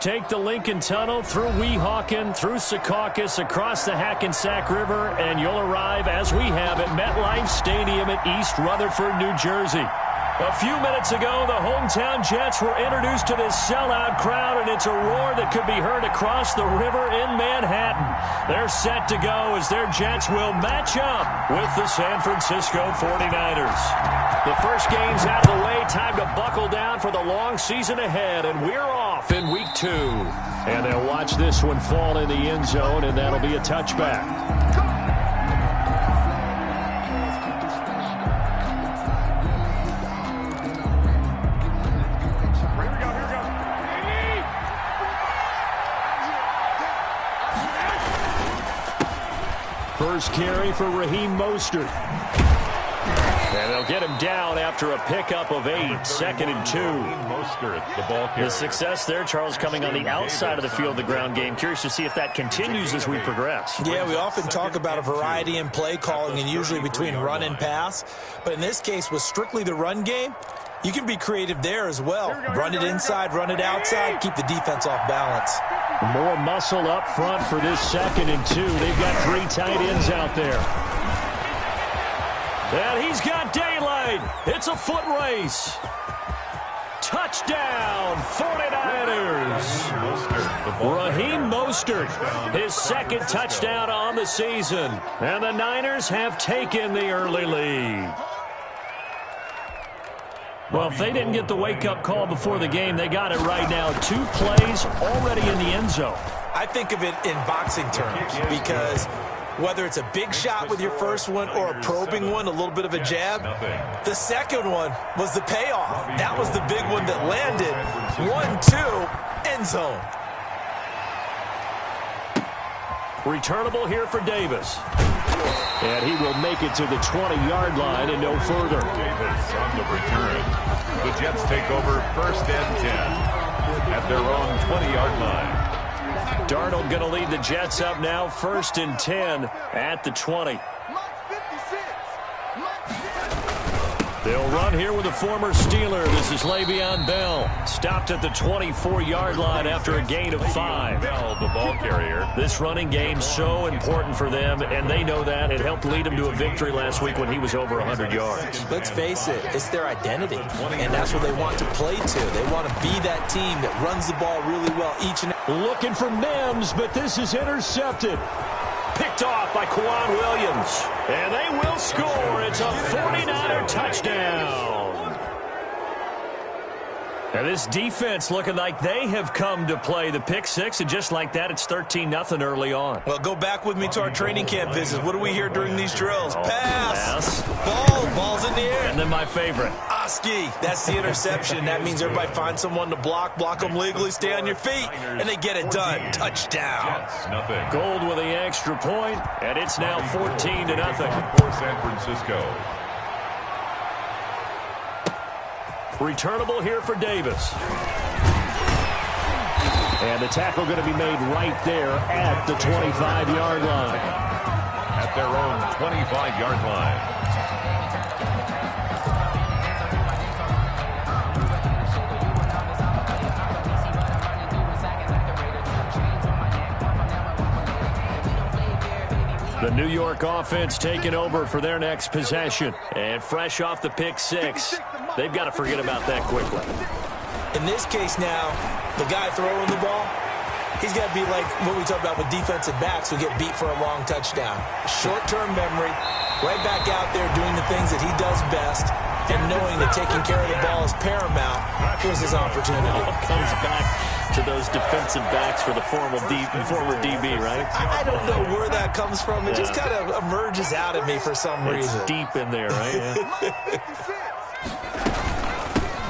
Take the Lincoln Tunnel through Weehawken, through Secaucus, across the Hackensack River, and you'll arrive, as we have, at MetLife Stadium at East Rutherford, New Jersey. A few minutes ago, the hometown Jets were introduced to this sellout crowd, and it's a roar that could be heard across the river in Manhattan. They're set to go as their Jets will match up with the San Francisco 49ers. The first game's out of the way. Time to buckle down for the long season ahead, and we're off in Week 2. And they'll watch this one fall in the end zone, and that'll be a touchback. First carry for Raheem Mostert. And they'll get him down after a pickup of 8, 2nd and 2. Mostert, the ball carrier. The success there, Charles, coming on the outside of the field, the ground game. Curious to see if that continues as we progress. Yeah, we often talk about a variety in play calling and usually between run and pass. But in this case, with strictly the run game, you can be creative there as well. Run it inside, run it outside, keep the defense off balance. More muscle up front for this 2nd and 2. They've got 3 tight ends out there. And he's got daylight. It's a foot race. Touchdown, 49ers. Raheem Mostert, his 2nd touchdown on the season. And the Niners have taken the early lead. Well, if they didn't get the wake-up call before the game, they got it right now. 2 plays already in the end zone. I think of it in boxing terms because whether it's a big shot with your first one or a probing one, a little bit of a jab, the second one was the payoff. That was the big one that landed. 1-2, end zone. Returnable here for Davis. And he will make it to the 20-yard line and no further. Davis on the return. The Jets take over 1st and 10 at their own 20-yard line. Darnold going to lead the Jets up now, 1st and 10 at the 20. They'll run here with a former Steeler. This is Le'Veon Bell. Stopped at the 24-yard line after a gain of 5. Bell, the ball carrier. This running game so important for them, and they know that. It helped lead them to a victory last week when he was over 100 yards. Let's face it, it's their identity, and that's what they want to play to. They want to be that team that runs the ball really well each and every. Looking for Mims, but this is intercepted. Picked off by Kwan Williams. And they will score. It's a 49er touchdown. And this defense looking like they have come to play the pick 6, and just like that, it's 13-0 early on. Well, go back with me to our training camp visits. What do we hear during these drills? Pass. Ball's in the air. And then my favorite. Oski, that's the interception. That means everybody find someone to block them legally, stay on your feet, and they get it done. Touchdown. Nothing. Gold with the extra point, and it's now 14-0. For San Francisco. Returnable here for Davis. And the tackle going to be made right there at the 25-yard line. At their own 25-yard line. The New York offense taking over for their next possession. And fresh off the pick 6, they've got to forget about that quickly. In this case now, the guy throwing the ball, he's got to be like what we talk about with defensive backs who get beat for a long touchdown. Short-term memory, right back out there doing the things that he does best, and knowing that taking care of the ball is paramount. Here's his opportunity. It comes back to those defensive backs for the former DB, right? I don't know where that comes from. It just kind of emerges out of me for some reason. It's deep in there, right? Yeah.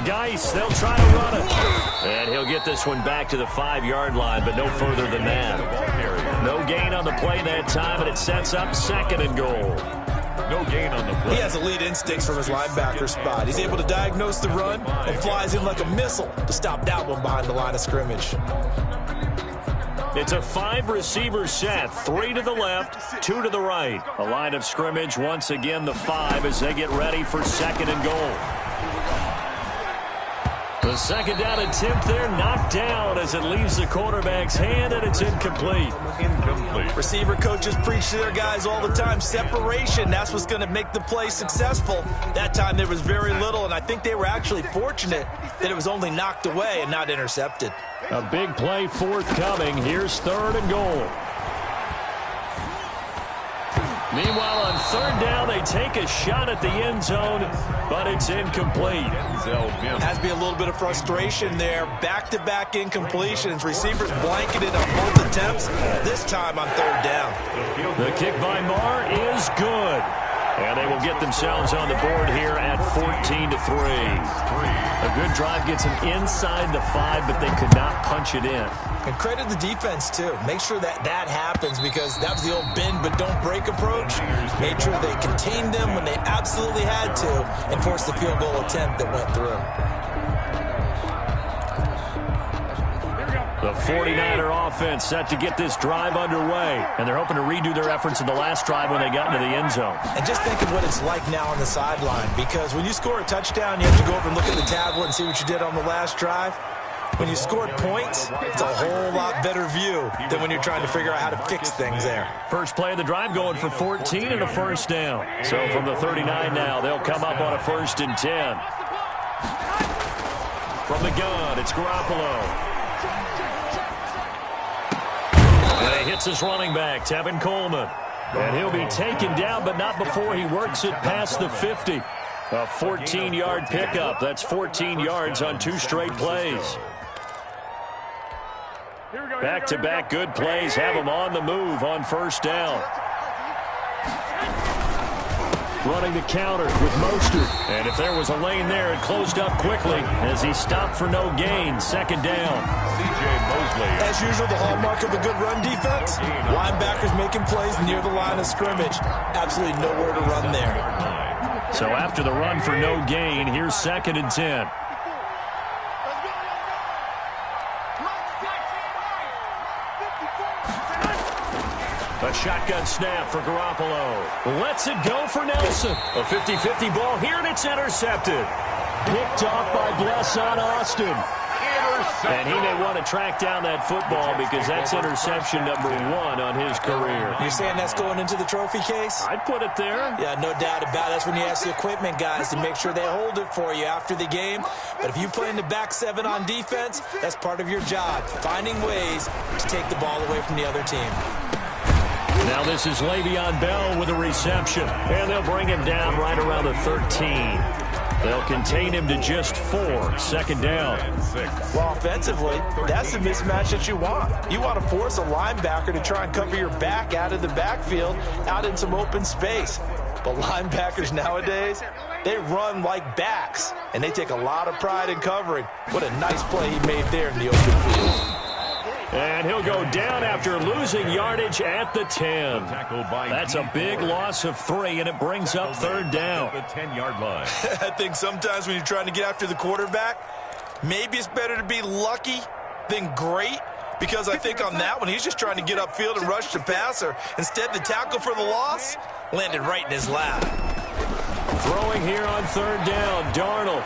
Geis, they'll try to run it. And he'll get this one back to the 5-yard line, but no further than that. No gain on the play that time, and it sets up 2nd and goal. No gain on the play. He has elite instincts from his linebacker spot. He's able to diagnose the run and flies in like a missile to stop that one behind the line of scrimmage. It's a 5-receiver set, 3 to the left, 2 to the right. A line of scrimmage, once again the 5 as they get ready for 2nd and goal. The second down attempt there knocked down as it leaves the quarterback's hand, and it's incomplete. Receiver coaches preach to their guys all the time. Separation, that's what's going to make the play successful. That time there was very little, and I think they were actually fortunate that it was only knocked away and not intercepted. A big play forthcoming. Here's 3rd and goal. Meanwhile, on 3rd down, they take a shot at the end zone, but it's incomplete. Has to be a little bit of frustration there. Back-to-back incompletions. Receivers blanketed on both attempts, this time on 3rd down. The kick by Marr is good. And they will get themselves on the board here at 14-3. A good drive gets them inside the 5, but they could not punch it in. And credit the defense, too. Make sure that happens, because that was the old bend but don't break approach. Made sure they contained them when they absolutely had to and forced the field goal attempt that went through. The 49er offense set to get this drive underway, and they're hoping to redo their efforts in the last drive when they got into the end zone. And just think of what it's like now on the sideline, because when you score a touchdown, you have to go over and look at the tablet and see what you did on the last drive. When you scored points, it's a whole lot better view than when you're trying to figure out how to fix things there. First play of the drive going for 14 and a first down. So from the 39 now, they'll come up on a 1st and 10. From the gun, it's Garoppolo. And he hits his running back, Tevin Coleman. And he'll be taken down, but not before he works it past the 50. A 14-yard pickup. That's 14 yards on 2 straight plays. Back-to-back good plays have him on the move on 1st down. Running the counter with Mostert. And if there was a lane there, it closed up quickly as he stopped for no gain. 2nd down. As usual, the hallmark of a good run defense, linebackers making plays near the line of scrimmage. Absolutely nowhere to run there. So after the run for no gain, here's 2nd and 10. A shotgun snap for Garoppolo. Lets it go for Nelson. A 50-50 ball here, and it's intercepted. Picked off by Blesson Austin. And he may want to track down that football because that's interception number 1 on his career. You're saying that's going into the trophy case? I'd put it there. Yeah, no doubt about it. That's when you ask the equipment guys to make sure they hold it for you after the game. But if you play in the back 7 on defense, that's part of your job, finding ways to take the ball away from the other team. Now this is Le'Veon Bell with a reception. And they'll bring him down right around the 13. They'll contain him to just 4. 2nd down. Well, offensively, that's the mismatch that you want. You want to force a linebacker to try and cover your back out of the backfield, out in some open space. But linebackers nowadays, they run like backs, and they take a lot of pride in covering. What a nice play he made there in the open field. And he'll go down after losing yardage at the 10. That's a big loss of 3, and it brings up 3rd down. The 10-yard line. I think sometimes when you're trying to get after the quarterback, maybe it's better to be lucky than great, because I think on that one, he's just trying to get upfield and rush the passer. Instead, the tackle for the loss landed right in his lap. Throwing here on 3rd down, Darnold.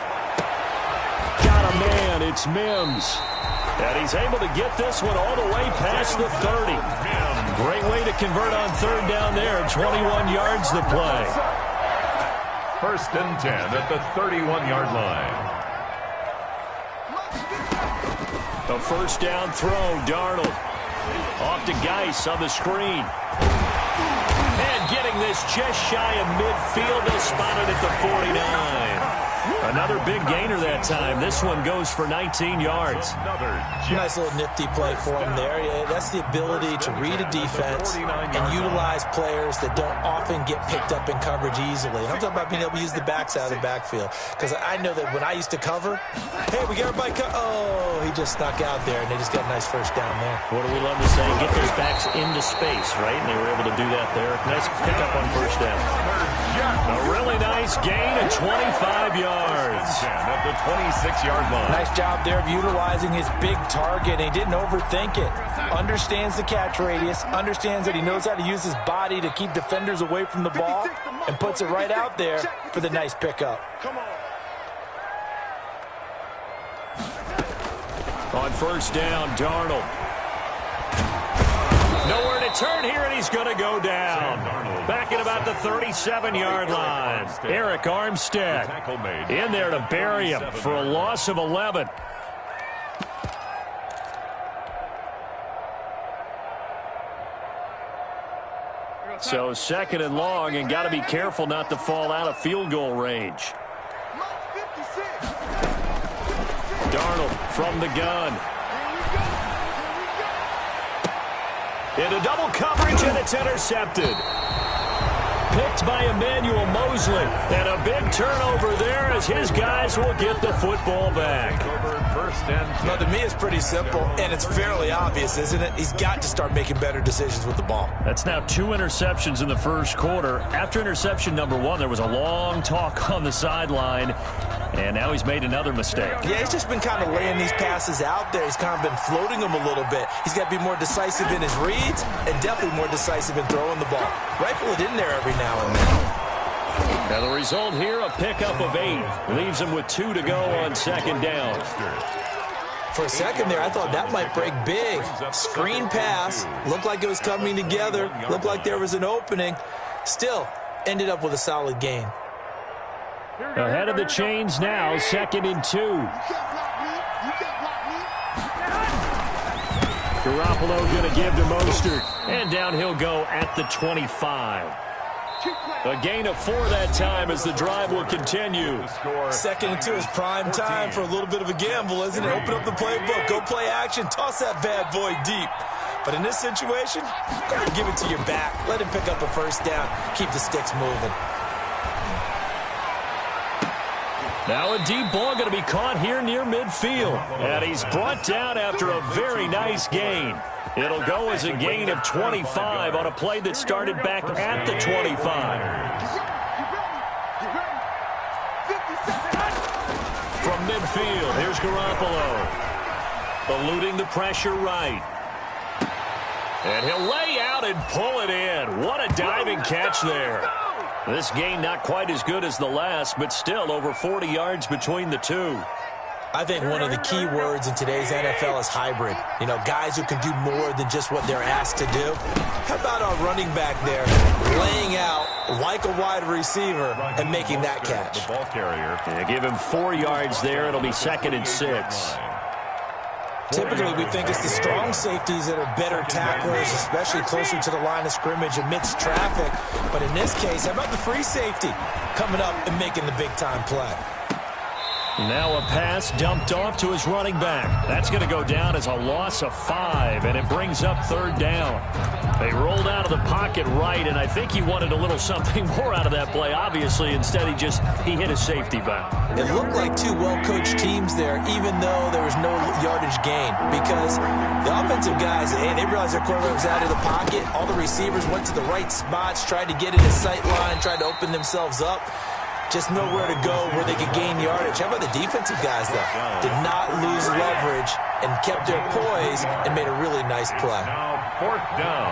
Got a man, it's Mims. And he's able to get this one all the way past the 30. Great way to convert on 3rd down there. 21 yards the play. 1st and 10 at the 31-yard line. A 1st down throw, Darnold. Off to Geis on the screen. And getting this just shy of midfield. They'll spot it at the 49. Another big gainer that time. This one goes for 19 yards. Nice little nifty play for him there. Yeah, that's the ability to read a defense and utilize players that don't often get picked up in coverage easily. And I'm talking about being able to use the backs out of the backfield. Because I know that when I used to cover, hey, we got everybody oh, he just snuck out there, and they just got a nice 1st down there. What do we love to say? Get those backs into space, right? And they were able to do that there. Nice pickup on 1st down. A really nice gain of 25 yards. At the 26-yard line. Nice job there of utilizing his big target. He didn't overthink it. Understands the catch radius. Understands that he knows how to use his body to keep defenders away from the ball. And puts it right out there for the nice pickup. first down. Darnold. Nowhere to turn here, and he's going to go down. Back at about the 37-yard line. Eric Armstead in there to bury him for a loss of 11. So second and long, and got to be careful not to fall out of field goal range. Darnold from the gun. Into double coverage, and it's intercepted. Picked by Emmanuel Mosley. And a big turnover there as his guys will get the football back. Now, to me, it's pretty simple, and it's fairly obvious, isn't it? He's got to start making better decisions with the ball. That's now 2 interceptions in the first quarter. After interception number 1, there was a long talk on the sideline, and now he's made another mistake. Yeah, he's just been kind of laying these passes out there. He's kind of been floating them a little bit. He's got to be more decisive in his reads and definitely more decisive in throwing the ball. Rifle it in there every now and then. Now the result here, a pickup of 8. Leaves him with 2 to go on second down. For a second there, I thought that might break big. Screen pass. Looked like it was coming together. Looked like there was an opening. Still, ended up with a solid gain. Ahead of the chains now, second and 2. Garoppolo going to give to Mostert. And down he'll go at the 25. A gain of 4 that time as the drive will continue. Second and 2 is prime time for a little bit of a gamble, isn't it? Open up the playbook, go play action, toss that bad boy deep. But in this situation, go ahead and give it to your back. Let him pick up a first down. Keep the sticks moving. Now a deep ball going to be caught here near midfield. And he's brought down after a very nice gain. It'll go as a gain of 25 on a play that started back at the 25. From midfield, here's Garoppolo. Eluding the pressure right. And he'll lay out and pull it in. What a diving catch there. This gain not quite as good as the last, but still over 40 yards between the two. I think one of the key words in today's NFL is hybrid. You know, guys who can do more than just what they're asked to do. How about our running back there laying out like a wide receiver and making that catch? The ball carrier. Yeah, give him 4 yards there. It'll be second and 6. Typically, we think it's the strong safeties that are better tacklers, especially closer to the line of scrimmage amidst traffic. But in this case, how about the free safety coming up and making the big-time play? Now a pass dumped off to his running back. That's going to go down as a loss of 5, and it brings up third down. They rolled out of the pocket right, and I think he wanted a little something more out of that play. Obviously, instead he hit a safety valve. It looked like two well-coached teams there, even though there was no yardage gain, because the offensive guys, they realized their quarterback was out of the pocket. All the receivers went to the right spots, tried to get in his sight line, tried to open themselves up. Just nowhere to go where they could gain yardage. How about the defensive guys, though? Did not lose leverage and kept their poise and made a really nice play. Now fourth down.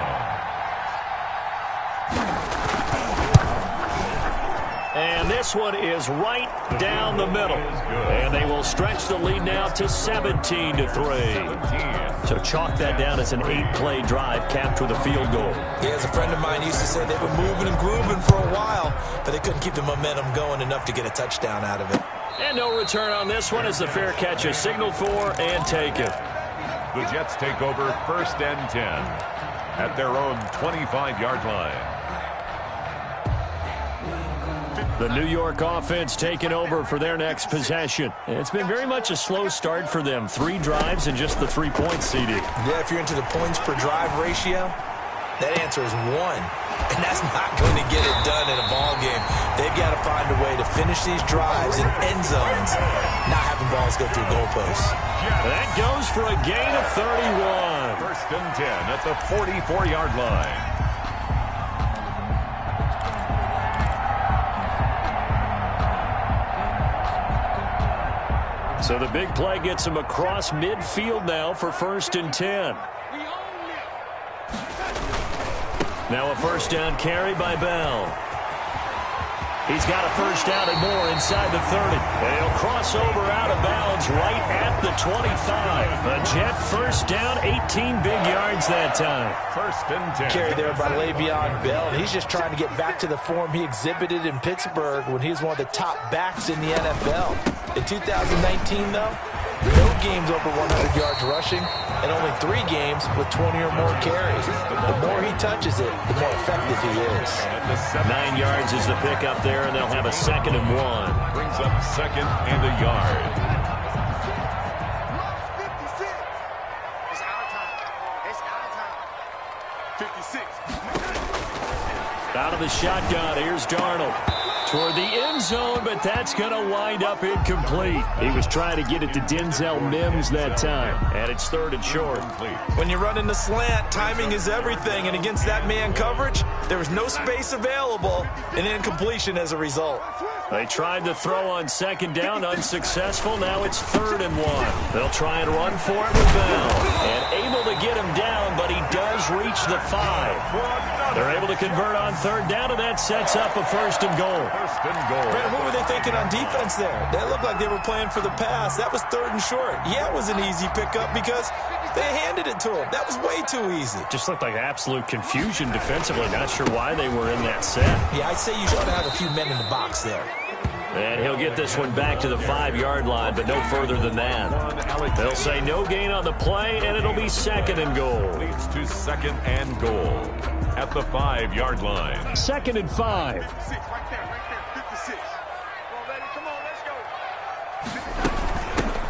And this one is right down the middle. And they will stretch the lead now to 17-3. So chalk that down as an 8-play drive capped with a field goal. Yeah, as a friend of mine used to say, they were moving and grooving for a while, but they couldn't keep the momentum going enough to get a touchdown out of it. And no return on this one as the fair catch is signaled for and taken. The Jets take over first and 10 at their own 25-yard line. The New York offense taking over for their next possession. It's been very much a slow start for them. 3 drives and just the 3 points, CD. Yeah, if you're into the points per drive ratio, that answer is 1. And that's not going to get it done in a ball game. They've got to find a way to finish these drives in end zones, not having balls go through goalposts. That goes for a gain of 31. First and 10 at the 44-yard line. So the big play gets him across midfield now for first and 10. Now a first down carry by Bell. He's got a first down and more inside the 30. And he'll cross over out of bounds right at the 25. A Jet first down, 18 big yards that time. First and 10. Carry there by Le'Veon Bell. He's just trying to get back to the form he exhibited in Pittsburgh when he was one of the top backs in the NFL. In 2019, though, no games over 100 yards rushing, and only 3 games with 20 or more carries. The more he touches it, the more effective he is. 9 yards is the pickup there, and they'll have a 2nd and 1. Brings up 2nd and a yard. It's our time. It's our time. 56. Out of the shotgun, here's Darnold. Toward the end zone, but that's going to wind up incomplete. He was trying to get it to Denzel Mims that time, and it's 3rd and short. When you run in the slant, timing is everything, and against that man coverage, there was no space available, and incompletion as a result. They tried to throw on 2nd down, unsuccessful. Now it's 3rd and 1. They'll try and run for it with Bell, and able to get him down, but he does reach the 5. They're able to convert on 3rd down, and that sets up a 1st and goal. First and goal. Brandon, what were they thinking on defense there? They looked like they were playing for the pass. That was 3rd and short. Yeah, it was an easy pickup because they handed it to him. That was way too easy. Just looked like absolute confusion defensively. Not sure why they were in that set. Yeah, I'd say you should have a few men in the box there. And he'll get this one back to the 5-yard line, but no further than that. They'll say no gain on the play, and it'll be 2nd and goal. Leads to 2nd and goal at the 5-yard line. 2nd and 5. 56, right there, 56. Come on, baby, come on, let's go.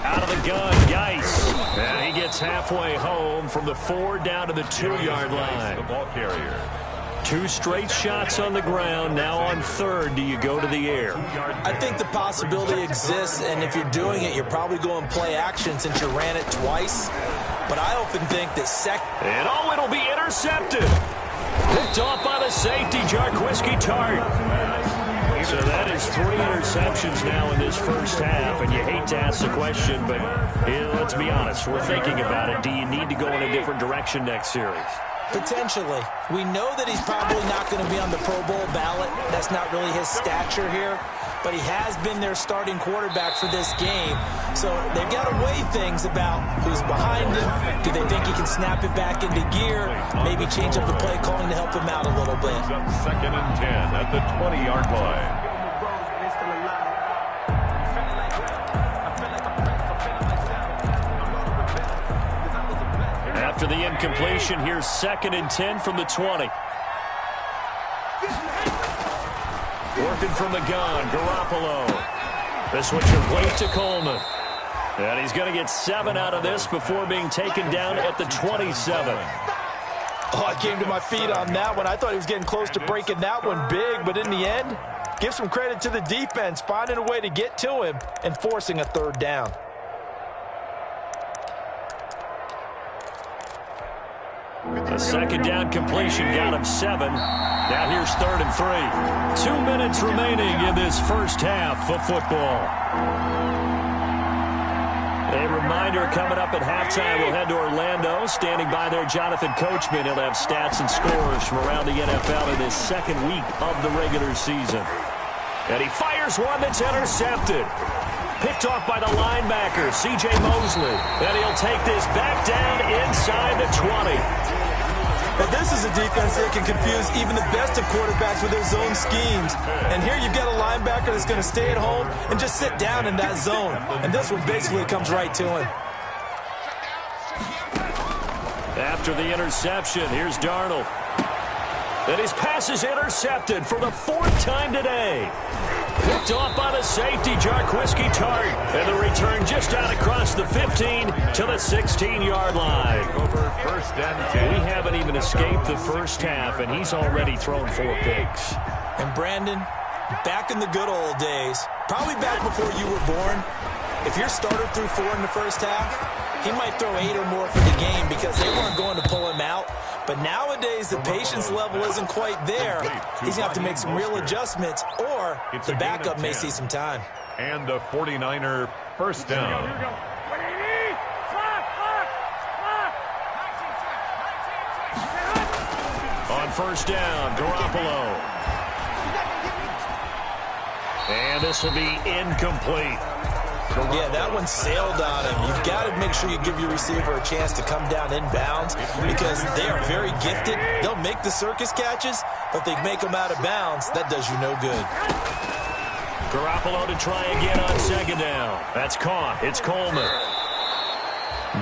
Out of the gun, Geis. And he gets halfway home from the 4 down to the 2-yard The line. ball carrier. 2 straight shots on the ground. Now on 3rd, do you go to the air? I think the possibility exists, and if you're doing it, you're probably going play action since you ran it twice. But I often think that And it'll be intercepted. Picked off by the safety, Jarquiski Tart. So that is 3 interceptions now in this first half, and you hate to ask the question, but let's be honest, we're thinking about it. Do you need to go in a different direction next series? potentially, we know that he's probably not going to be on the Pro Bowl ballot. That's not really his stature here. But he has been their starting quarterback for this game. So they've got to weigh things about who's behind him. Do they think he can snap it back into gear? Maybe change up the play calling to help him out a little bit. Second and 10 at the 20-yard line. After the incompletion, here's 2nd and 10 from the 20. Working from the gun, Garoppolo. This one complete to Coleman. And he's going to get 7 out of this before being taken down at the 27. Oh, I came to my feet on that one. I thought he was getting close to breaking that one big, but in the end, give some credit to the defense, finding a way to get to him and forcing a third down. A second down completion got him 7. Now here's 3rd and 3. 2 minutes remaining in this first half of football. A reminder coming up at halftime, we'll head to Orlando. Standing by there, Jonathan Coachman. He'll have stats and scores from around the NFL in his second week of the regular season. And he fires one that's intercepted. Picked off by the linebacker, C.J. Mosley. And he'll take this back down inside the 20. But this is a defense that can confuse even the best of quarterbacks with their zone schemes. And here you've got a linebacker that's going to stay at home and just sit down in that zone. And this one basically comes right to him. After the interception, here's Darnold. And his pass is intercepted for the 4th time today. Picked off by the safety, Jarquiski Tart. And the return just out across the 15 to the 16-yard line. Over first and 10. We haven't even escaped the first half, and he's already thrown 4 picks. And Brandon, back in the good old days, probably back before you were born, if your starter threw 4 in the first half, he might throw 8 or more for the game because they weren't going to pull him out. But nowadays, the patience level isn't quite there. He's going to have to make some real adjustments, or the backup may see some time. And a 49er first down. On first down, Garoppolo. And this will be incomplete. Yeah, that one sailed on him. You've got to make sure you give your receiver a chance to come down inbounds because they are very gifted. They'll make the circus catches, but they make them out of bounds. That does you no good. Garoppolo to try again on second down. That's caught. It's Coleman.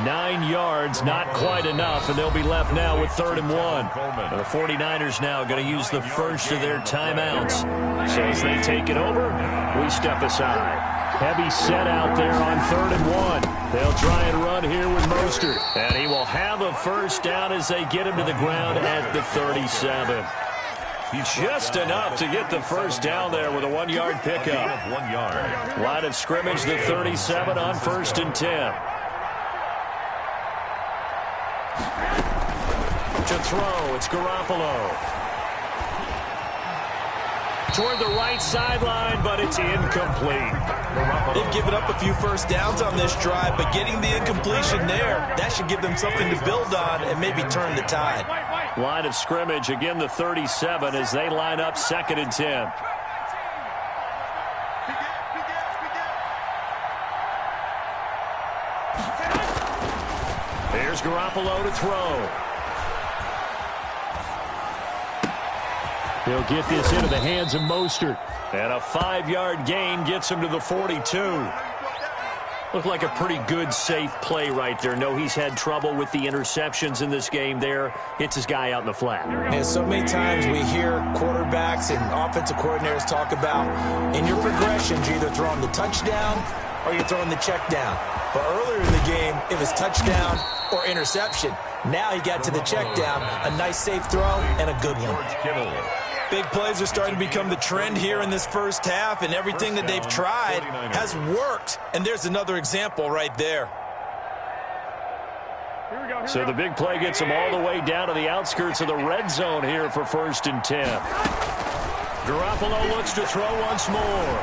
9 yards, not quite enough, and they'll be left now with 3rd and 1. And the 49ers now going to use the first of their timeouts. So as they take it over, we step aside. Heavy set out there on 3rd and 1. They'll try and run here with Mostert. And he will have a first down as they get him to the ground at the 37. Just enough to get the first down there with a 1-yard pickup. 1 yard. Line of scrimmage, the 37 on 1st and 10. To throw, it's Garoppolo. Toward the right sideline, but it's incomplete. They've given up a few first downs on this drive, but getting the incompletion there, that should give them something to build on and maybe turn the tide. Line of scrimmage, again the 37 as they line up 2nd and 10. Here's Garoppolo to throw. He'll get this into the hands of Mostert. And a 5-yard gain gets him to the 42. Looked like a pretty good, safe play right there. No, he's had trouble with the interceptions in this game there. Hits his guy out in the flat. And so many times we hear quarterbacks and offensive coordinators talk about in your progressions, you're either throwing the touchdown or you're throwing the check down. But earlier in the game, it was touchdown or interception. Now he got to the check down, a nice safe throw, and a good one. Big plays are starting to become the trend here in this first half, and everything that they've tried has worked. And there's another example right there. So the big play gets them all the way down to the outskirts of the red zone here for 1st and 10. Garoppolo looks to throw once more.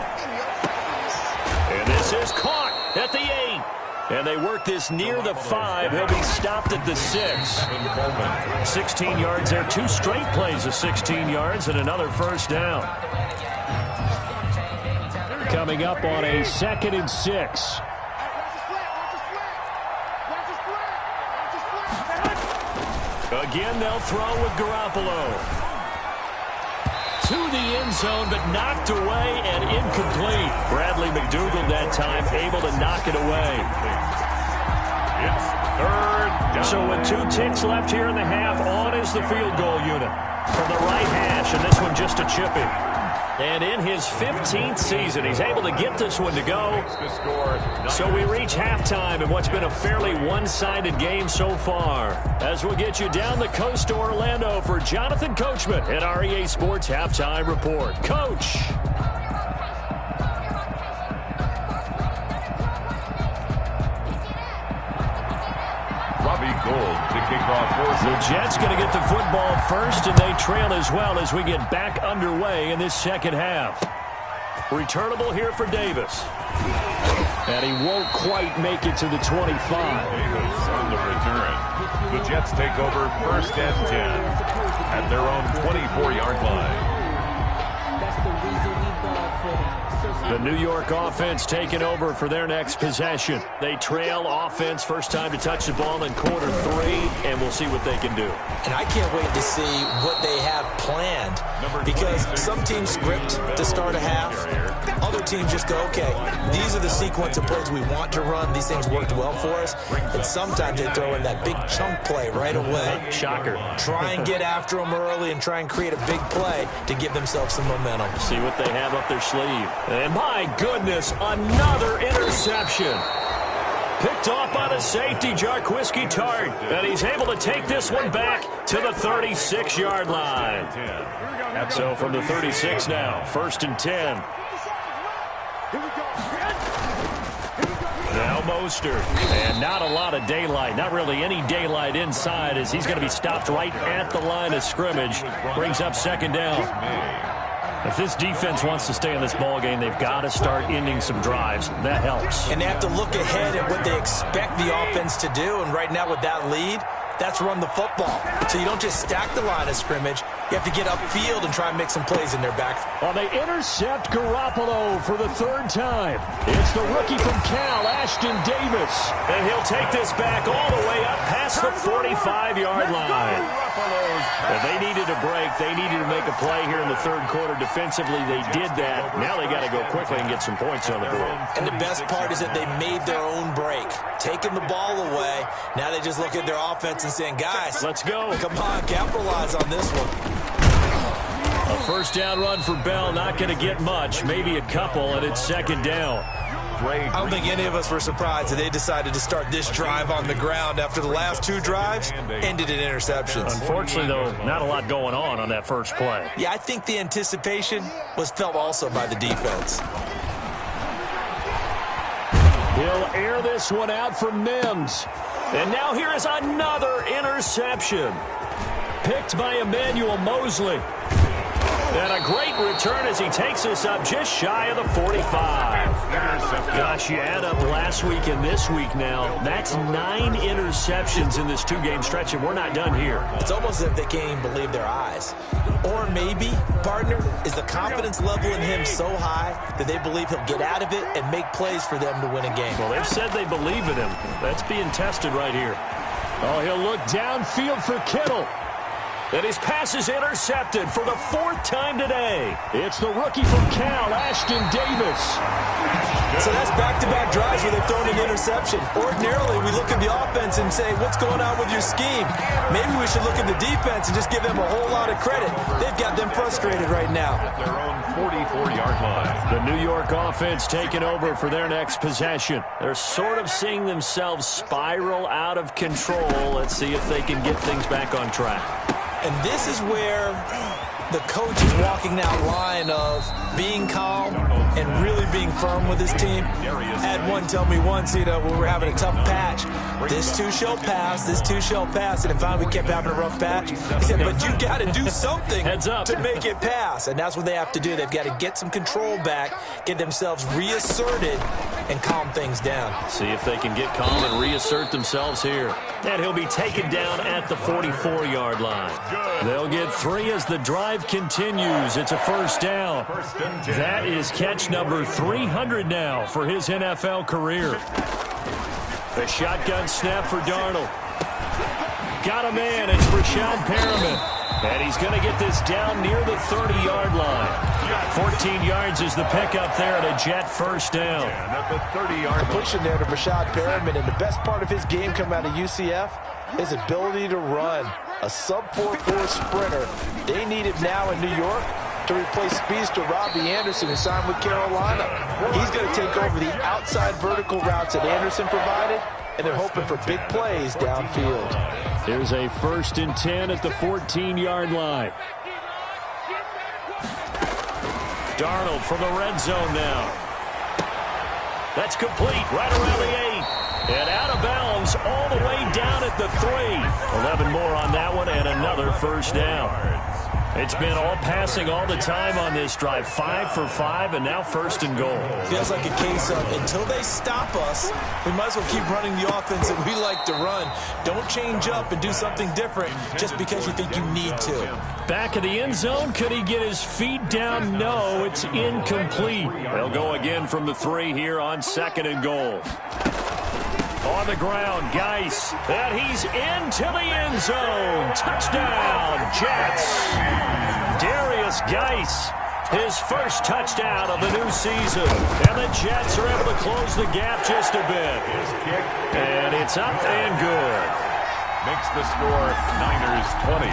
And this is caught at the 8. And they work this near the 5. He'll be stopped at the 6. 16 yards there. 2 straight plays of 16 yards and another first down. Coming up on a 2nd and 6. Again, they'll throw with Garoppolo. To the end zone, but knocked away and incomplete. Bradley McDougald that time able to knock it away. It's 3rd down. So with 2 ticks left here in the half, on is the field goal unit. From the right hash, and this one just a chipping. And in his 15th season, he's able to get this one to go. So we reach halftime in what's been a fairly one-sided game so far. As we'll get you down the coast to Orlando for Jonathan Coachman at our EA Sports Halftime Report. Coach! Robbie Gould to kick off. The Jets going to get the football first, and they trail as well as we get back underway in this second half. Returnable here for Davis. And he won't quite make it to the 25. Davis on the return. The Jets take over 1st and 10 at their own 24-yard line. The New York offense taking over for their next possession. They trail offense, first time to touch the ball in quarter 3, and we'll see what they can do. And I can't wait to see what they have planned, because some teams script to start a half. Other teams just go, okay, these are the sequence of plays we want to run. These things worked well for us. And sometimes they throw in that big chunk play right away. Shocker. Try and get after them early and try and create a big play to give themselves some momentum. See what they have up their sleeve. And my goodness, another interception. Picked off by the safety, Jarquiski Tart. And he's able to take this one back to the 36-yard line. So from the 36 now, 1st and 10. Now Mostert. And not a lot of daylight. Not really any daylight inside as he's going to be stopped right at the line of scrimmage. Brings up 2nd down. If this defense wants to stay in this ballgame, they've got to start ending some drives. That helps. And they have to look ahead at what they expect the offense to do. And right now with that lead, That's run the football. So you don't just stack the line of scrimmage. You have to get upfield and try and make some plays in their back. Well, they intercept Garoppolo for the third time. It's the rookie from Cal, Ashton Davis. And he'll take this back all the way up past the 45-yard line. And they needed a break. They needed to make a play here in the third quarter. Defensively, they did that. Now they got to go quickly and get some points on the board. And the best part is that they made their own break. Taking the ball away. Now they just look at their offense and saying, guys, let's go. Come on, capitalize on this one. A first down run for Bell, not going to get much, maybe a couple, and it's second down. I don't think any of us were surprised that they decided to start this drive on the ground after the last two drives ended in interceptions. Unfortunately, though, not a lot going on that first play. Yeah, I think the anticipation was felt also by the defense. He'll air this one out for Mims. And now here is another interception. Picked by Emmanuel Mosley. And a great return as he takes us up just shy of the 45. Gosh, you add up last week and this week now. That's 9 interceptions in this two-game stretch, and we're not done here. It's almost as if they can't even believe their eyes. Or maybe, partner, is the confidence level in him so high that they believe he'll get out of it and make plays for them to win a game. Well, they've said they believe in him. That's being tested right here. Oh, he'll look downfield for Kittle. And his pass is intercepted for the 4th time today. It's the rookie from Cal, Ashton Davis. So that's back-to-back drives where they've thrown an interception. Ordinarily, we look at the offense and say, what's going on with your scheme? Maybe we should look at the defense and just give them a whole lot of credit. They've got them frustrated right now. At their own 44-yard line. The New York offense taking over for their next possession. They're sort of seeing themselves spiral out of control. Let's see if they can get things back on track. And this is where the coach is walking that line of being calm and really being firm with his team. I had one tell me once, when we were having a tough patch, this too shall pass, this too shall pass. And finally we kept having a rough patch. He said, but you got to do something to make it pass. And that's what they have to do. They've got to get some control back, get themselves reasserted, and calm things down. See if they can get calm and reassert themselves here. And he'll be taken down at the 44-yard line. They'll get 3 as the drive continues. It's a first down. That is catch number 300 now for his NFL career. The shotgun snap for Darnold. Got a man. It's Rashad Perriman. And he's going to get this down near the 30-yard line. 14 yards is the pickup there at a Jet first down. At the 30-yard completion there to Rashad Perriman. And the best part of his game coming out of UCF, his ability to run. A sub-4.4 sprinter. They need it now in New York to replace speedster Robbie Anderson, who signed with Carolina. He's going to take over the outside vertical routes that Anderson provided, and they're hoping for big plays downfield. Here's a 1st and 10 at the 14-yard line. Darnold from the red zone now. That's complete right around the 8. And out of bounds all the way down at the 3. 11 more on that one and another first down. It's been all passing all the time on this drive. 5 for 5 and now 1st and goal. Feels like a case of until they stop us, we might as well keep running the offense that we like to run. Don't change up and do something different just because you think you need to. Back of the end zone. Could he get his feet down? No, it's incomplete. They'll go again from the 3 here on 2nd and goal. On the ground, Geis, and he's into the end zone. Touchdown, Jets. Darius Geis, his first touchdown of the new season. And the Jets are able to close the gap just a bit. And it's up and good. Makes the score Niners 20,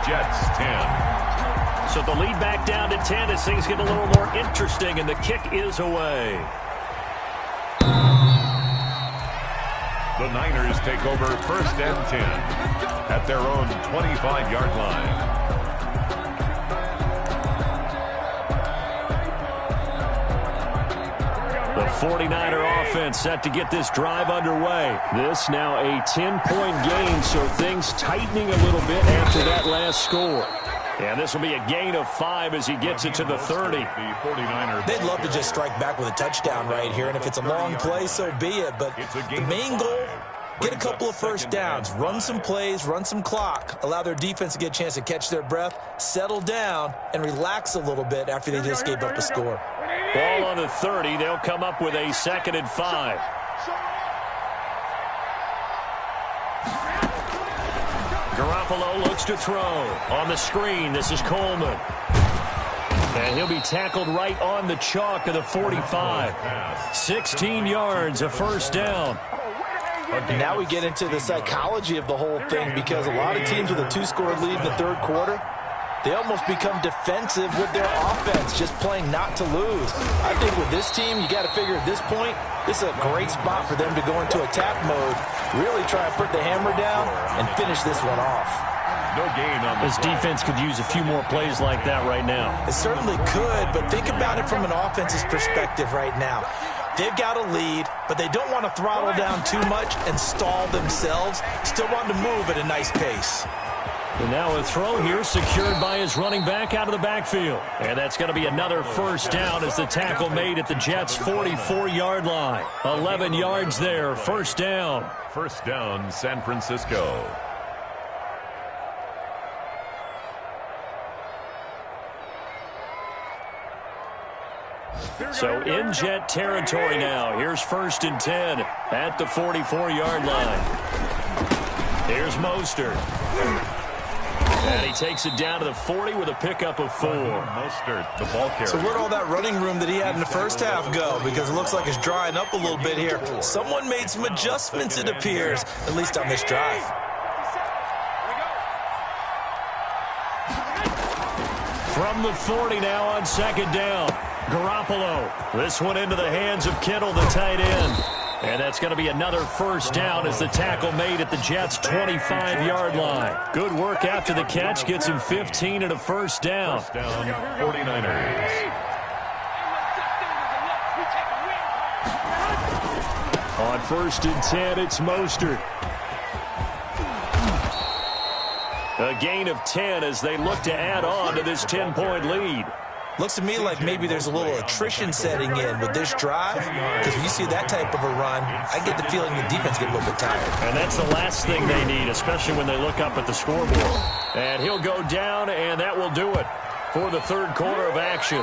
Jets 10. So the lead back down to 10 as things get a little more interesting, and the kick is away. The Niners take over 1st and 10 at their own 25-yard line. The 49er offense set to get this drive underway. This now a 10-point game, so things tightening a little bit after that last score. And this will be a gain of 5 as he gets it to the 30. They'd love to just strike back with a touchdown right here, and if it's a long play, so be it. But the main goal Get a couple of first downs, run some plays, run some clock, allow their defense to get a chance to catch their breath, settle down, and relax a little bit after they just gave up a score. Ball on the 30. They'll come up with a 2nd and 5. Garoppolo looks to throw. On the screen, this is Coleman. And he'll be tackled right on the chalk of the 45. 16 yards, a first down. And now we get into the psychology of the whole thing, because a lot of teams with a 2-score lead in the third quarter, they almost become defensive with their offense, just playing not to lose. I think with this team, you got to figure at this point, this is a great spot for them to go into attack mode, really try and put the hammer down and finish this one off. No gain on this defense could use a few more plays like that right now. It certainly could, but think about it from an offense's perspective right now. They've got a lead, but they don't want to throttle down too much and stall themselves. Still want to move at a nice pace. And now a throw here secured by his running back out of the backfield. And that's going to be another first down as the tackle made at the Jets' 44-yard line. 11 yards there, first down. First down, San Francisco. So in Jet territory now. Here's 1st and 10 at the 44-yard line. Here's Mostert. And he takes it down to the 40 with a pickup of 4. Mostert, the ball carrier. So where'd all that running room that he had in the first half go? Because it looks like it's drying up a little bit here. Someone made some adjustments, it appears, at least on this drive. From the 40 now on 2nd down. Garoppolo. This one into the hands of Kittle, the tight end. And that's going to be another first down as the tackle made at the Jets' 25-yard line. Good work after the catch. Gets him 15 and a first down. First down, 49ers. On 1st and 10, it's Mostert. A gain of 10 as they look to add on to this 10-point lead. Looks to me like maybe there's a little attrition setting in with this drive, because when you see that type of a run, I get the feeling the defense get a little bit tired. And that's the last thing they need, especially when they look up at the scoreboard. And he'll go down, and that will do it for the third quarter of action.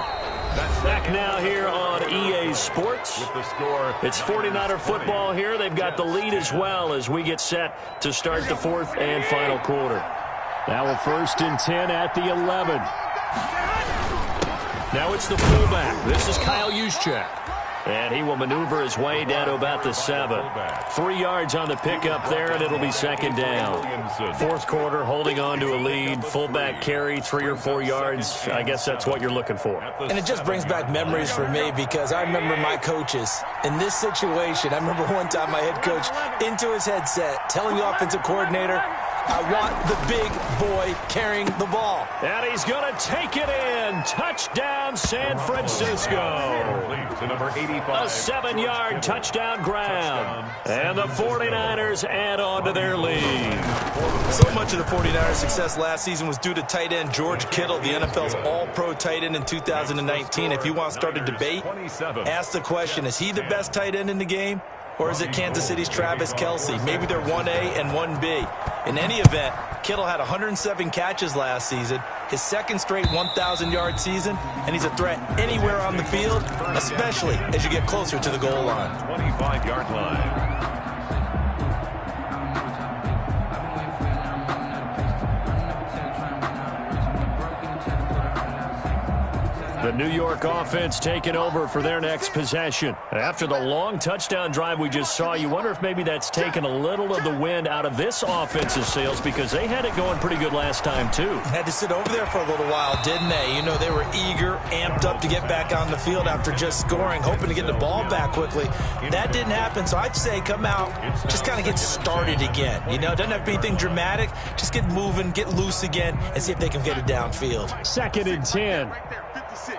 Back now here on EA Sports. With the score, it's 49er football here. They've got the lead as well as we get set to start the fourth and final quarter. Now a 1st and 10 at the 11. Now it's the fullback. This is Kyle Juszczyk. And he will maneuver his way down to about the 7. 3 yards on the pickup there, and it'll be 2nd down. Fourth quarter, holding on to a lead. Fullback carry, 3 or 4 yards. I guess that's what you're looking for. And it just brings back memories for me, because I remember my coaches in this situation. I remember one time my head coach into his headset telling the offensive coordinator, I want the big boy carrying the ball. And he's going to take it in. Touchdown, San Francisco. to number 85. A 7-yard touchdown grab. And the 49ers add on to their lead. So much of the 49ers' success last season was due to tight end George Kittle, the NFL's all-pro tight end in 2019. If you want to start a debate, ask the question, is he the best tight end in the game? Or is it Kansas City's Travis Kelce? Maybe they're 1A and 1B. In any event, Kittle had 107 catches last season, his second straight 1,000-yard season, and he's a threat anywhere on the field, especially as you get closer to the goal line. 25-yard line. The New York offense taking over for their next possession. After the long touchdown drive we just saw, you wonder if maybe that's taken a little of the wind out of this offense's sails, because they had it going pretty good last time, too. Had to sit over there for a little while, didn't they? You know, they were eager, amped up to get back on the field after just scoring, hoping to get the ball back quickly. That didn't happen, so I'd say come out, just kind of get started again. You know, doesn't have to be anything dramatic. Just get moving, get loose again, and see if they can get it downfield. 2nd and 10. Right there, 56.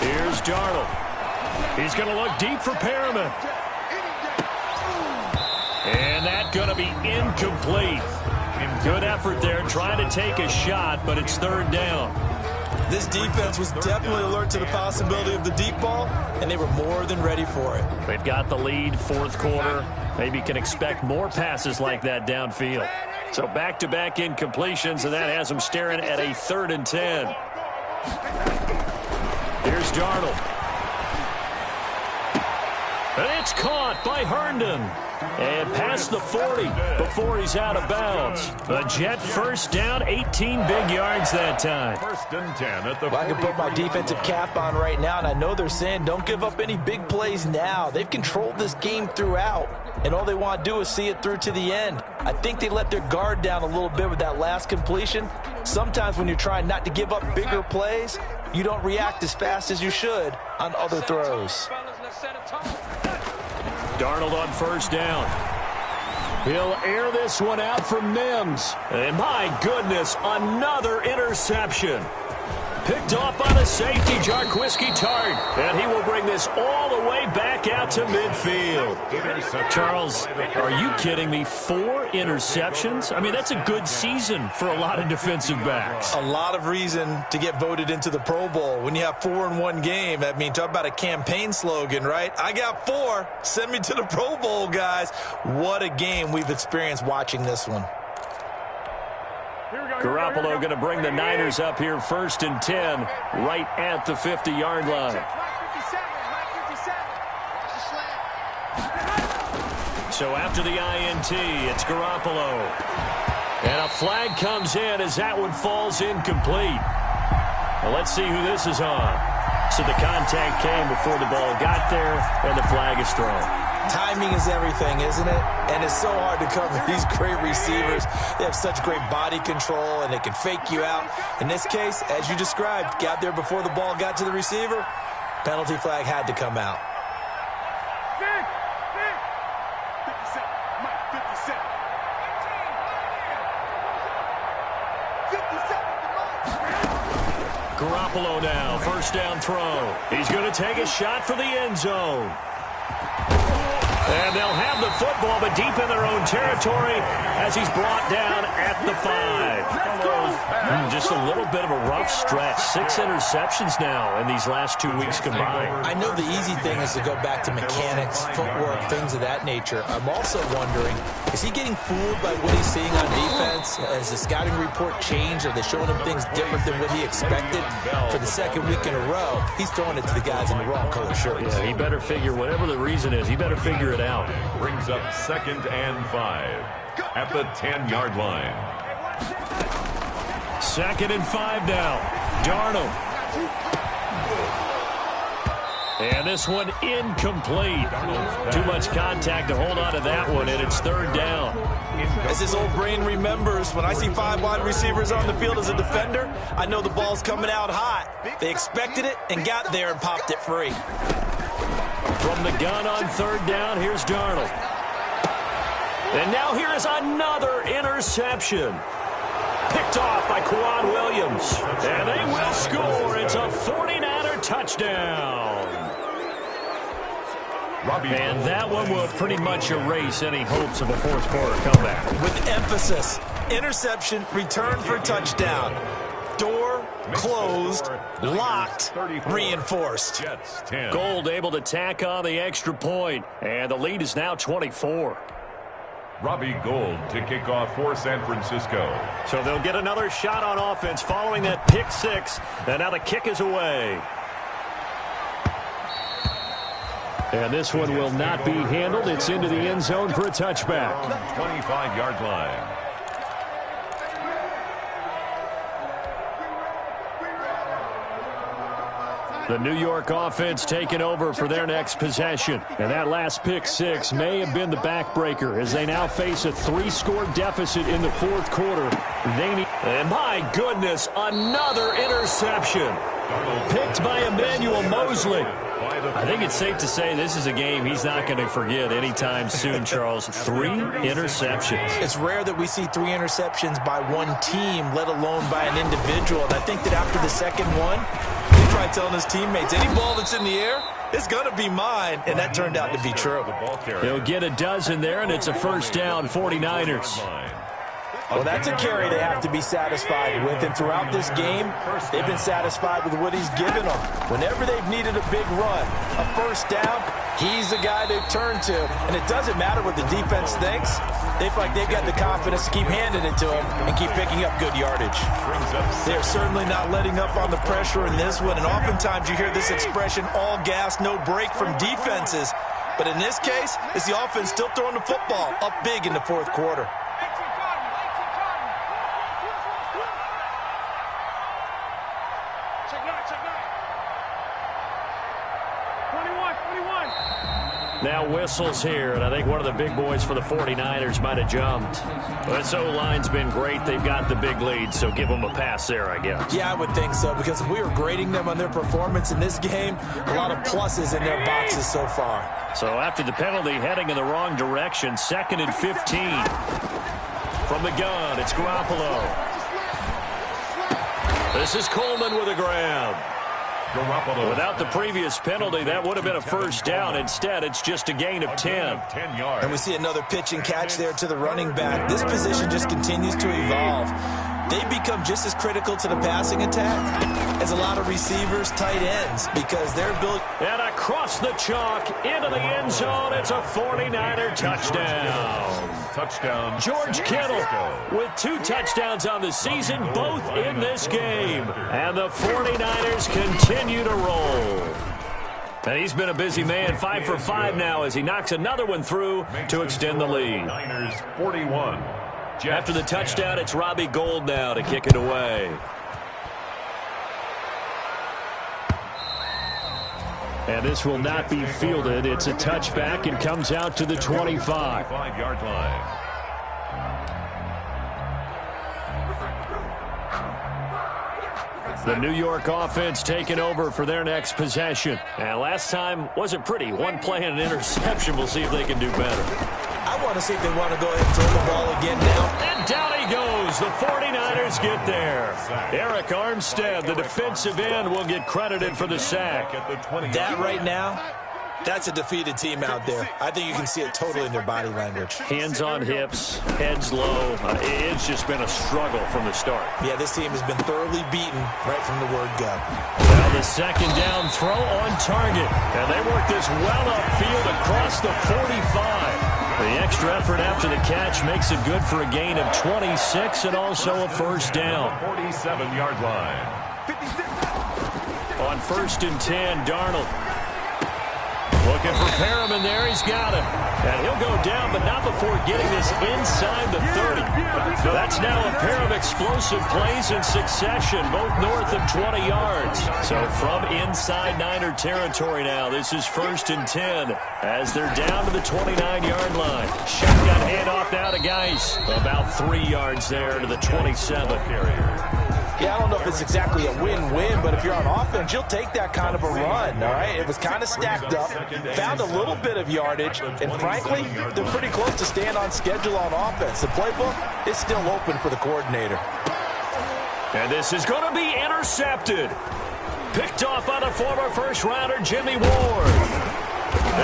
Here's Darnold. He's going to look deep for Perriman. And that's going to be incomplete. Good effort there trying to take a shot, but it's 3rd down. This defense was definitely alert to the possibility of the deep ball, and they were more than ready for it. They've got the lead, fourth quarter. Maybe can expect more passes like that downfield. So back-to-back incompletions, and that has them staring at a 3rd and 10. Here's Darnold. And it's caught by Herndon. And past the 40 before he's out of bounds. A Jet first down, 18 big yards that time. 1st and 10 at the 40. Well, I can put my defensive cap on right now, and I know they're saying don't give up any big plays now. They've controlled this game throughout, and all they want to do is see it through to the end. I think they let their guard down a little bit with that last completion. Sometimes when you're trying not to give up bigger plays, you don't react as fast as you should on other throws. Darnold on 1st down. He'll air this one out for Mims. And my goodness, another interception. Picked off by the safety, Jarquiski Tart. And he will bring this all the way back out to midfield. Charles, are you kidding me? 4 interceptions? I mean, that's a good season for a lot of defensive backs. A lot of reason to get voted into the Pro Bowl. When you have 4 in one game, I mean, talk about a campaign slogan, right? I got 4. Send me to the Pro Bowl, guys. What a game we've experienced watching this one. Garoppolo going to bring the Niners up here 1st and 10, right at the 50-yard line. So after the INT, it's Garoppolo. And a flag comes in as that one falls incomplete. Well, let's see who this is on. So the contact came before the ball got there, and the flag is thrown. Timing is everything, isn't it? And it's so hard to cover these great receivers. They have such great body control, and they can fake you out. In this case, as you described, got there before the ball got to the receiver. Penalty flag had to come out. 57. Garoppolo now, 1st down throw. He's going to take a shot for the end zone. And they'll have the football, but deep in their own territory as he's brought down at the 5. Just a little bit of a rough stretch. 6 interceptions now in these last 2 weeks combined. I know the easy thing is to go back to mechanics, footwork, things of that nature. I'm also wondering, is he getting fooled by what he's seeing on defense? Has the scouting report changed? Are they showing him things different than what he expected? For the 2nd week in a row, he's throwing it to the guys in the wrong color shirts. Yeah, he better figure, whatever the reason is, he better figure it out. Brings up 2nd and 5 at the 10-yard line. 2nd and 5 now. Darnold. And this one incomplete. Too much contact to hold on to that one, and it's 3rd down. As his old brain remembers, when I see 5 wide receivers on the field as a defender, I know the ball's coming out hot. They expected it and got there and popped it free. From the gun on 3rd down, here's Darnold. And now here is another interception. Picked off by Quan Williams. And they will score. It's a 49er touchdown. And that one will pretty much erase any hopes of a fourth quarter comeback. With emphasis, interception, return for touchdown. Door closed, locked, reinforced. Gold able to tack on the extra point, and the lead is now 24. Robbie Gould to kick off for San Francisco. So they'll get another shot on offense following that pick 6, and now the kick is away. And this one will not be handled. It's into the end zone for a touchback. 25-yard line. The New York offense taking over for their next possession. And that last pick 6 may have been the backbreaker as they now face a 3-score deficit in the fourth quarter. And my goodness, another interception. Picked by Emmanuel Mosley. I think it's safe to say this is a game he's not going to forget anytime soon, Charles. 3 interceptions. It's rare that we see 3 interceptions by one team, let alone by an individual. And I think that after the second one, he tried telling his teammates, any ball that's in the air, it's going to be mine. And that turned out to be true. He'll get a dozen there, and it's a first down, 49ers. Well, that's a carry they have to be satisfied with. And throughout this game, they've been satisfied with what he's given them. Whenever they've needed a big run, a first down, he's the guy they've turned to. And it doesn't matter what the defense thinks. They feel like they've got the confidence to keep handing it to him and keep picking up good yardage. They're certainly not letting up on the pressure in this one. And oftentimes you hear this expression, all gas, no break from defenses. But in this case, it's the offense still throwing the football up big in the fourth quarter. Now whistles here, and I think one of the big boys for the 49ers might have jumped. This O-line's been great. They've got the big lead, so give them a pass there, I guess. Yeah, I would think so, because if we were grading them on their performance in this game, a lot of pluses in their boxes so far. So after the penalty, heading in the wrong direction, 2nd and 15. From the gun, it's Garoppolo. This is Coleman with a grab. Garoppolo. Without the previous penalty, that would have been a first down. Instead, it's just a gain of 10. And we see another pitch and catch there to the running back. This position just continues to evolve. They become just as critical to the passing attack as a lot of receivers, tight ends, because they're built. And across the chalk, into the end zone, it's a 49er touchdown. Touchdown. George Kittle with 2 touchdowns on the season, both in this game. And the 49ers continue to roll. And he's been a busy man, 5 for 5 now as he knocks another one through to extend the lead. Niners 41. After the touchdown, it's Robbie Gould now to kick it away. And this will not be fielded. It's a touchback and comes out to the 25. 5-yard line. The New York offense taking over for their next possession. And last time wasn't pretty. One play and an interception. We'll see if they can do better. I want to see if they want to go ahead and throw the ball again now. And down he goes. The 49ers get there. Eric Armstead, the defensive end, will get credited for the sack. That right now, that's a defeated team out there. I think you can see it totally in their body language. Hands on hips, heads low. It's just been a struggle from the start. Yeah, this team has been thoroughly beaten right from the word go. Now the second down throw on target. And they work this well upfield across the 45. The extra effort after the catch makes it good for a gain of 26 and also a first down. 47-yard line. On 1st and 10, Darnold. Looking for Perriman there. He's got him. And he'll go down, but not before getting this inside the 30. That's now a pair of explosive plays in succession, both north of 20 yards. So from inside Niner territory now, this is 1st and 10 as they're down to the 29-yard line. Shotgun handoff now to Geis. About 3 yards there to the 27. Yeah, I don't know if it's exactly a win-win, but if you're on offense, you'll take that kind of a run, all right? It was kind of stacked up, found a little bit of yardage, and frankly, they're pretty close to staying on schedule on offense. The playbook is still open for the coordinator. And this is going to be intercepted. Picked off by the former first-rounder, Jimmy Ward.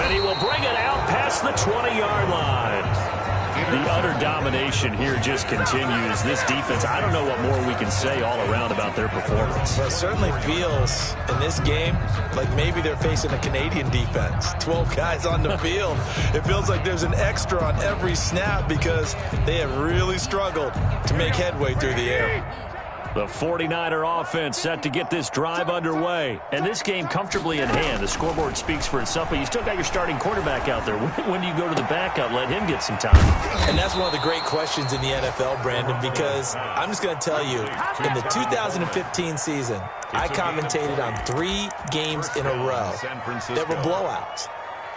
And he will bring it out past the 20-yard line. The utter domination here just continues. This defense, I don't know what more we can say all around about their performance. Well, it certainly feels in this game like maybe they're facing a Canadian defense. 12 guys on the field. It feels like there's an extra on every snap because they have really struggled to make headway through the air. The 49er offense set to get this drive underway. And this game comfortably in hand. The scoreboard speaks for itself, but you still got your starting quarterback out there. When do you go to the backup? Let him get some time. And that's one of the great questions in the NFL, Brandon, because I'm just going to tell you, in the 2015 season, I commentated on 3 games in a row that were blowouts.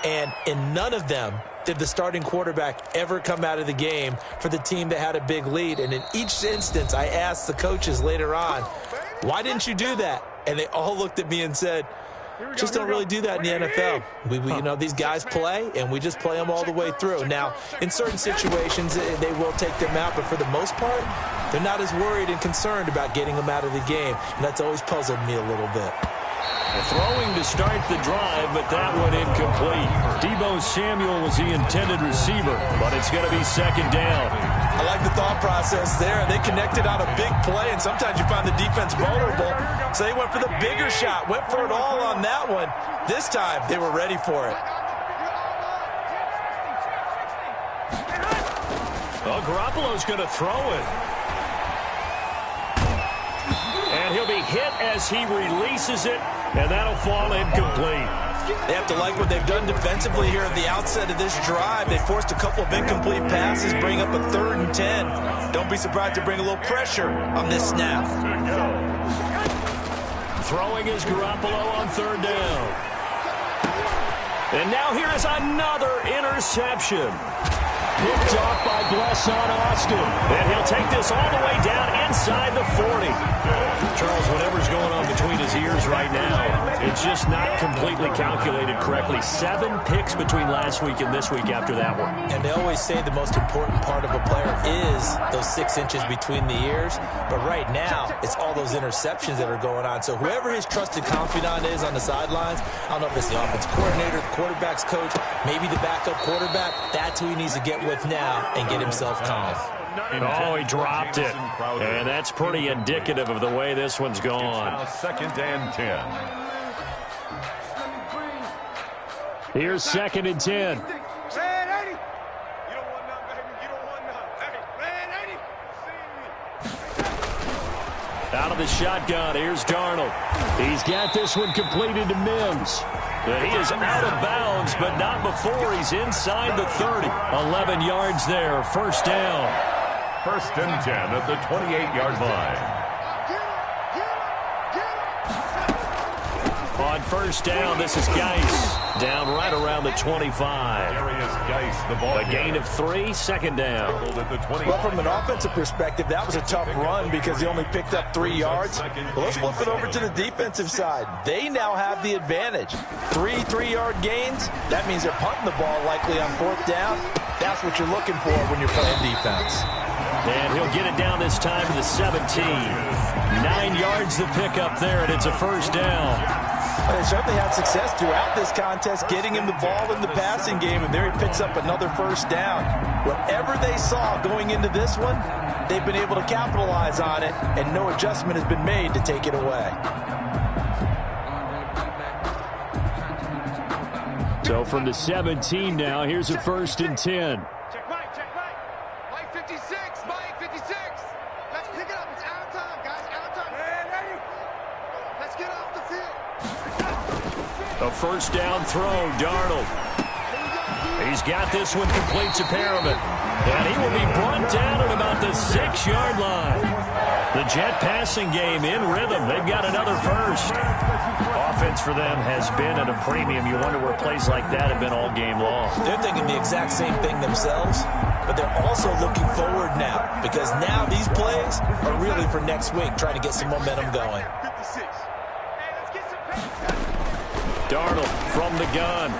And in none of them did the starting quarterback ever come out of the game for the team that had a big lead. And in each instance, I asked the coaches later on, why didn't you do that? And they all looked at me and said, just don't really do that in the NFL. We you know, these guys play, and we just play them all the way through. Now, in certain situations, they will take them out, but for the most part, they're not as worried and concerned about getting them out of the game. And that's always puzzled me a little bit. Throwing to start the drive, but that one incomplete. Deebo Samuel was the intended receiver, but it's going to be second down. I like the thought process there. They connected on a big play, and sometimes you find the defense vulnerable. So they went for the bigger shot, went for it all on that one. This time, they were ready for it. Well, Garoppolo's going to throw it. And he'll be hit as he releases it, and that'll fall incomplete. They have to like what they've done defensively here at the outset of this drive. They forced a couple of incomplete passes, bring up a 3rd and 10. Don't be surprised to bring a little pressure on this snap. Throwing is Garoppolo on 3rd down. And now here is another interception. Picked off by Blesson Austin. And he'll take this all the way down inside the 40. Charles, whatever's going on between his ears right now, it's just not completely calculated correctly. 7 picks between last week and this week after that one. And they always say the most important part of a player is those 6 inches between the ears. But right now, it's all those interceptions that are going on. So whoever his trusted confidant is on the sidelines, I don't know if it's the offense coordinator, the quarterback's coach, maybe the backup quarterback, that's who he needs to get with now and get himself calm. Oh, he dropped it. And that's pretty indicative of the way this one's gone. 2nd and 10. Here's 2nd and 10. Man, 80. You don't want none, baby. You don't want none. Hey, man, 80. Out of the shotgun, here's Darnold. He's got this one completed to Mims. He is out of bounds, but not before he's inside the 30. 11 yards there, 1st down. 1st and 10 at the 28-yard line. On 1st down, this is Geis. Down right around the 25. Darius Geis, the ball. A gain of 3, 2nd down. Well, from an offensive perspective, that was a tough run because he only picked up 3 yards. Well, let's flip it over to the defensive side. They now have the advantage. 3 3-yard gains. That means they're punting the ball likely on 4th down. That's what you're looking for when you're playing defense. And he'll get it down this time to the 17. 9 yards to pick up there, and it's a 1st down. They certainly had success throughout this contest getting him the ball in the passing game, and there he picks up another 1st down. Whatever they saw going into this one, they've been able to capitalize on it, and no adjustment has been made to take it away. So from the 17 now, here's a 1st and 10. Check Mike, check Mike. Mike 56, Mike 56. Let's pick it up. It's out of time, guys. Out of time. Man, 80. Let's get off the field. A 1st down throw, Darnold. He's got this one complete to Perriman. And he will be brought down at about the 6-yard line. The Jet passing game in rhythm. They've got another 1st. Offense for them has been at a premium. You wonder where plays like that have been all game long. They're thinking the exact same thing themselves, but they're also looking forward now because now these plays are really for next week, trying to get some momentum going. 56. Hey, let's get some. Darnold from the gun.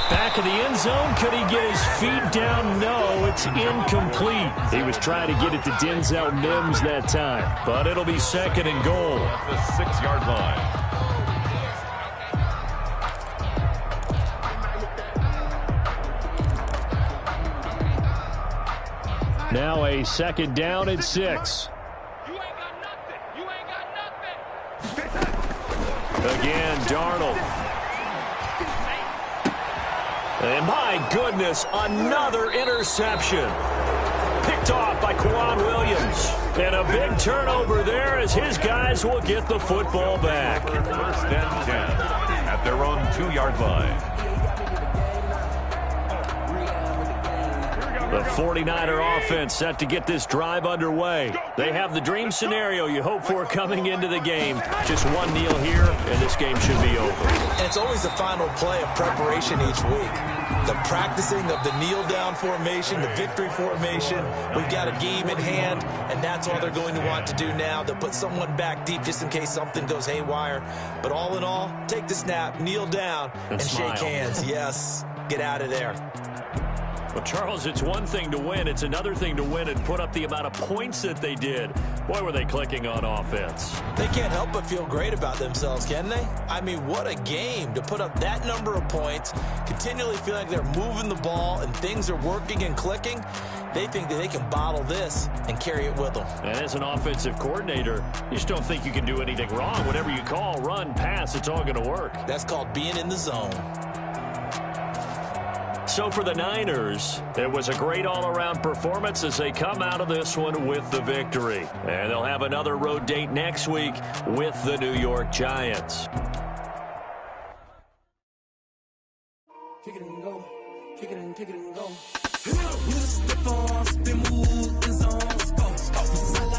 Back of the end zone. Could he get his feet down? No, it's incomplete. He was trying to get it to Denzel Mims that time, but it'll be 2nd and goal. The 6-yard line. Now a 2nd down and 6. You ain't got nothing. You ain't got nothing. Again, Darnold. And my goodness, another interception. Picked off by Kwan Williams. And a big turnover there as his guys will get the football back. 1st and 10 at their own 2-yard line. The 49er offense set to get this drive underway. They have the dream scenario you hope for coming into the game. Just one kneel here, and this game should be over. And it's always the final play of preparation each week. The practicing of the kneel-down formation, the victory formation. We've got a game in hand, and that's all they're going to want to do now. They'll put someone back deep just in case something goes haywire. But all in all, take the snap, kneel down, and smile. shake hands. Yes, get out of there. Well, Charles, it's one thing to win. It's another thing to win and put up the amount of points that they did. Boy, were they clicking on offense. They can't help but feel great about themselves, can they? I mean, what a game to put up that number of points, continually feel like they're moving the ball and things are working and clicking. They think that they can bottle this and carry it with them. And as an offensive coordinator, you just don't think you can do anything wrong. Whatever you call, run, pass, it's all going to work. That's called being in the zone. So for the Niners, it was a great all-around performance as they come out of this one with the victory. And they'll have another road date next week with the New York Giants. Kick it and go. Kick it and go. You step on, spin, move, the zone, go.